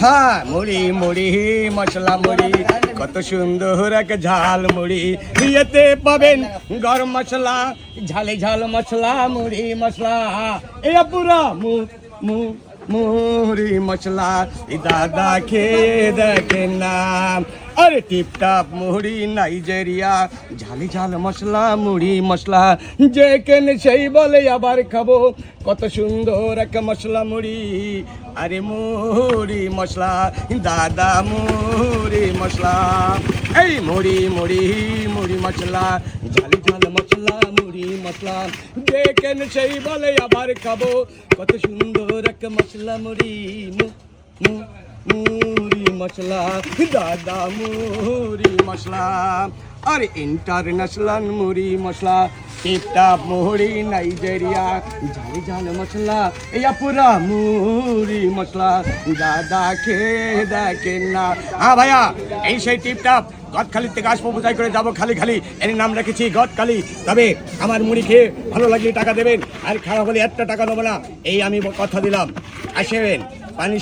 হ্যাঁ, মুড়ি মুড়ি মশলা মুড়ি, কত সুন্দর এক ঝাল মুড়ি। বিয়েতে পাবেন গরম মশলা, ঝালে ঝাল মশলা, মুড়ি মশলা। এই পুরা মুড়ি মশলা, দাদা খেয়ে দেখেন না। আরে টিপটাপ মুড়ি নাইজেরিয়া, ঝালি ঝাল মশলা, মুড়ি মশলা। যে কেন সেই বলে আবার খাবো, কত সুন্দর এক মশলা মুড়ি। আরে মুড়ি মশলা, দাদা মুড়ি মশলা। এই মুড়ি মুড়ি মুড়ি মশলা, ঝালি ঝাল মশলা, মুড়ি মশলা। যে কেন সেই বলে আবার খাবো, কত সুন্দর এক মশলা মুড়ি। মুড়ি মশলা, দাদা মুড়ি মশলা। আর ইন্টারন্যাশনাল মুড়ি মশলা, টিপটাপ মুড়ি নাইজেরিয়া, ঝালি ঝাল মশলা। এই পুরা মুড়ি মশলা, দাদা খেয়ে দেখেন না। হ্যাঁ ভাইয়া, এই সেই টিপটাপ গদখালি থেকে আসবো, বোঝাই করে যাবো খালি খালি। এর নাম রেখেছি গদখালি। তবে আমার মুড়ি খেয়ে ভালো লাগলে টাকা দেবেন, আর খারাপ হলে একটা টাকা নেবো না, এই আমি কথা দিলাম। আসেন পানি।